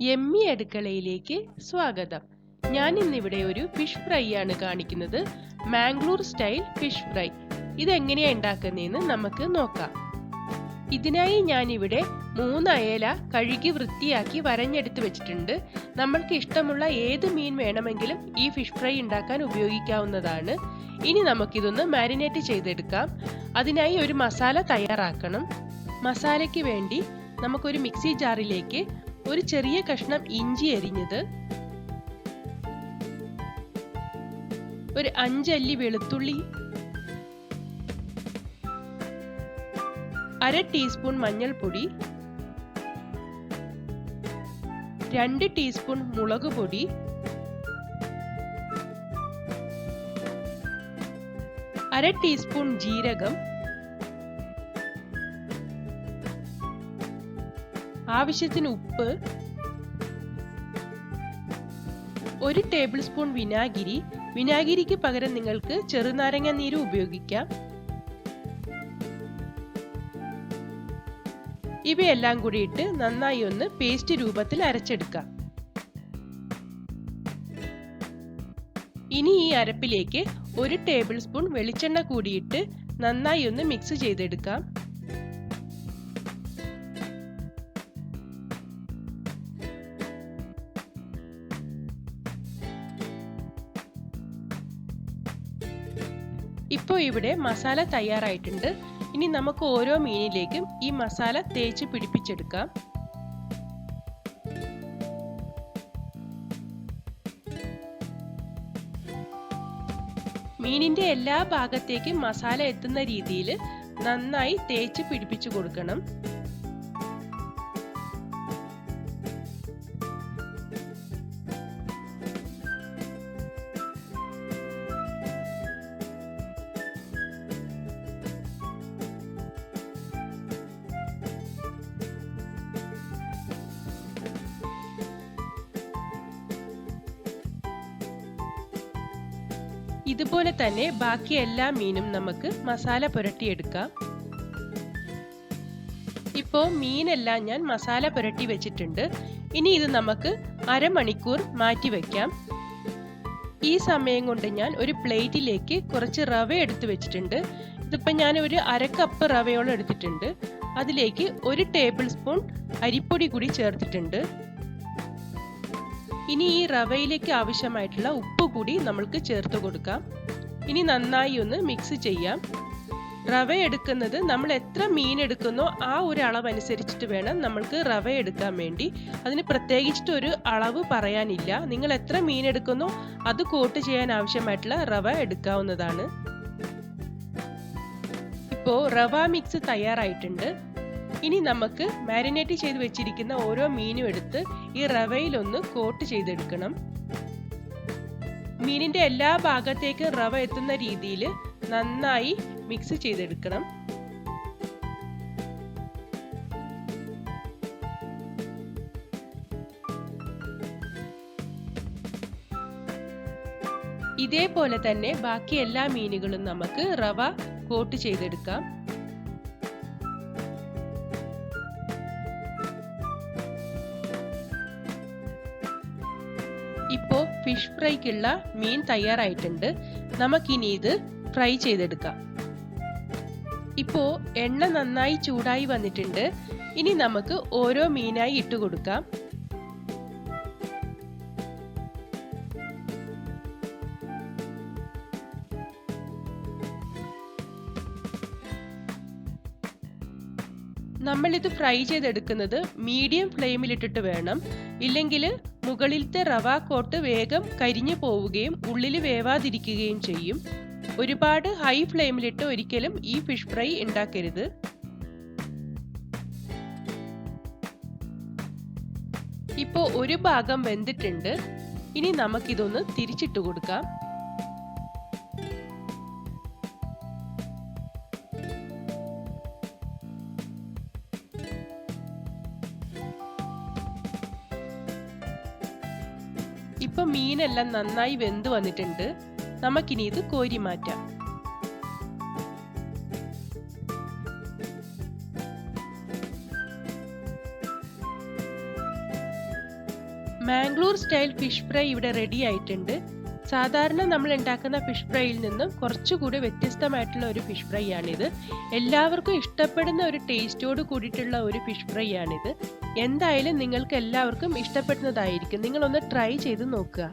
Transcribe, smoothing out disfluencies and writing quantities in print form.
Yummy അടുക്കളയിലേക്ക് സ്വാഗതം. ഞാൻ ഇന്നിവിടെ ഒരു ഫിഷ് ഫ്രൈ ആണ് കാണിക്കുന്നത്. Mangalore style fish fry. ഇതെങ്ങനെയാണ് ഉണ്ടാക്കുന്നതെന്ന് നമുക്ക് നോക്കാം. ഇതിനായി ഞാനിവിടെ 3 അയല കഴുകി വൃത്തിയാക്കി വരഞ്ഞെടുത്ത് വെച്ചിട്ടുണ്ട്. നമ്മൾക്ക് ഇഷ്ടമുള്ള ഏത് മീൻ വേണമെങ്കിലും ഈ ഫിഷ് ഫ്രൈ ഉണ്ടാക്കാൻ ഉപയോഗിക്കാവുന്നതാണ്. ഇനി നമുക്കിതൊന്ന് മാരിനേറ്റ് ചെയ്തെടുക്കാം. അതിനായി ഒരു മസാല തയ്യാറാക്കണം. മസാലയ്ക്ക് വേണ്ടി നമുക്കൊരു മിക്സി ജാറിലേക്ക് ഒരു ചെറിയ കഷ്ണം ഇഞ്ചി അരിഞ്ഞത്, ഒരു 5 അല്ലി വെളുത്തുള്ളി, 1/2 ടീസ്പൂൺ മഞ്ഞൾപ്പൊടി, 2 ടീസ്പൂൺ മുളക് പൊടി, 1/2 ടീസ്പൂൺ ജീരകം, ആവശ്യത്തിന് ഉപ്പ്, 1 ടേബിൾ സ്പൂൺ വിനാഗിരി. വിനാഗിരിക്ക് പകരം നിങ്ങൾക്ക് ചെറുനാരങ്ങ നീര് ഉപയോഗിക്കാം. ഇവയെല്ലാം കൂടി ഇട്ട് നന്നായി ഒന്ന് പേസ്റ്റ് രൂപത്തിൽ അരച്ചെടുക്കാം. ഇനി ഈ അരപ്പിലേക്ക് 1 ടേബിൾ സ്പൂൺ വെളിച്ചെണ്ണ കൂടിയിട്ട് നന്നായി ഒന്ന് മിക്സ് ചെയ്തെടുക്കാം. ഇപ്പോൾ ഇവിടെ മസാല തയ്യാറായിട്ടുണ്ട്. ഇനി നമുക്ക് ഓരോ മീനിലേക്കും ഈ മസാല തേച്ച് പിടിപ്പിച്ചെടുക്കാം. മീനിന്റെ എല്ലാ ഭാഗത്തേക്കും മസാല എത്തുന്ന രീതിയിൽ നന്നായി തേച്ച് പിടിപ്പിച്ചു കൊടുക്കണം. ഇതുപോലെ തന്നെ ബാക്കി എല്ലാ മീനും നമുക്ക് മസാല പുരട്ടിയെടുക്കാം. ഇപ്പോൾ മീനെല്ലാം ഞാൻ മസാല പുരട്ടി വെച്ചിട്ടുണ്ട്. ഇനി ഇത് നമുക്ക് അരമണിക്കൂർ മാറ്റി വെക്കാം. ഈ സമയം കൊണ്ട് ഞാൻ ഒരു പ്ലേറ്റിലേക്ക് കുറച്ച് റവ എടുത്തു വെച്ചിട്ടുണ്ട്. ഇതിപ്പോൾ ഞാൻ ഒരു 1/2 കപ്പ് റവയോളം എടുത്തിട്ടുണ്ട്. അതിലേക്ക് 1 ടേബിൾ സ്പൂൺ അരിപ്പൊടി കൂടി ചേർത്തിട്ടുണ്ട്. ഇനി ഈ റവയിലേക്ക് ആവശ്യമായിട്ടുള്ള ഉപ്പ് കൂടി നമ്മൾക്ക് ചേർത്ത് കൊടുക്കാം. ഇനി നന്നായി ഒന്ന് മിക്സ് ചെയ്യാം. റവ എടുക്കുന്നത് നമ്മൾ എത്ര മീൻ എടുക്കുന്നോ ആ ഒരു അളവ് അനുസരിച്ചിട്ട് വേണം നമ്മൾക്ക് റവ എടുക്കാൻ വേണ്ടി. അതിന് പ്രത്യേകിച്ചിട്ട് ഒരു അളവ് പറയാനില്ല. നിങ്ങൾ എത്ര മീൻ എടുക്കുന്നോ അത് കോട്ട് ചെയ്യാൻ ആവശ്യമായിട്ടുള്ള റവ എടുക്കാവുന്നതാണ്. ഇപ്പോൾ റവ മിക്സ് തയ്യാറായിട്ടുണ്ട്. ഇനി നമുക്ക് മാരിനേറ്റ് ചെയ്ത് വെച്ചിരിക്കുന്ന ഓരോ മീനും എടുത്ത് ഈ റവയിൽ ഒന്ന് കോട്ട് ചെയ്തെടുക്കണം. മീനിന്റെ എല്ലാ ഭാഗത്തേക്കും റവ എത്തുന്ന രീതിയിൽ നന്നായി മിക്സ് ചെയ്തെടുക്കണം. ഇതേപോലെ തന്നെ ബാക്കി എല്ലാ മീനുകളും നമുക്ക് റവ കോട്ട് ചെയ്തെടുക്കാം. ഇപ്പോൾ ഫിഷ് ഫ്രൈക്കുള്ള മീൻ തയ്യാറായിട്ടുണ്ട്. നമുക്കിനി ഇത് ഫ്രൈ ചെയ്തെടുക്കാം. ഇപ്പോൾ എണ്ണ നന്നായി ചൂടായി വന്നിട്ടുണ്ട്. ഇനി നമുക്ക് ഓരോ മീനായി ഇട്ടുകൊടുക്കാം. നമ്മളിത് ഫ്രൈ ചെയ്തെടുക്കുന്നത് മീഡിയം ഫ്ലെയിമിലിട്ടിട്ട് വേണം. ഇല്ലെങ്കിൽ മുകളിലത്തെ റവ കോട്ട് വേഗം കരിഞ്ഞു പോവുകയും ഉള്ളിൽ വേവാതിരിക്കുകയും ചെയ്യും. ഒരുപാട് ഹൈ ഫ്ലെയിമിലിട്ട് ഒരിക്കലും ഈ ഫിഷ് ഫ്രൈ ഉണ്ടാക്കരുത്. ഇപ്പോൾ ഒരു ഭാഗം വെന്തിട്ടുണ്ട്. ഇനി നമുക്കിതൊന്ന് തിരിച്ചിട്ട് കൊടുക്കാം. ഇപ്പൊ മീനെല്ലാം നന്നായി വെന്ത് വന്നിട്ടുണ്ട്. നമുക്കിനി ഇത് കോരി മാറ്റാം. മാംഗ്ലൂർ സ്റ്റൈൽ ഫിഷ് ഫ്രൈ ഇവിടെ റെഡി ആയിട്ടുണ്ട്. സാധാരണ നമ്മൾ ഉണ്ടാക്കുന്ന ഫിഷ് ഫ്രൈയിൽ നിന്നും കുറച്ചുകൂടി വ്യത്യസ്തമായിട്ടുള്ള ഒരു ഫിഷ് ഫ്രൈ ആണിത്. എല്ലാവർക്കും ഇഷ്ടപ്പെടുന്ന ഒരു ടേസ്റ്റോട് കൂടിയിട്ടുള്ള ഒരു ഫിഷ് ഫ്രൈ ആണിത്. എന്തായാലും നിങ്ങൾക്ക് എല്ലാവർക്കും ഇഷ്ടപ്പെടുന്നതായിരിക്കും. നിങ്ങളൊന്ന് ട്രൈ ചെയ്ത് നോക്കുക.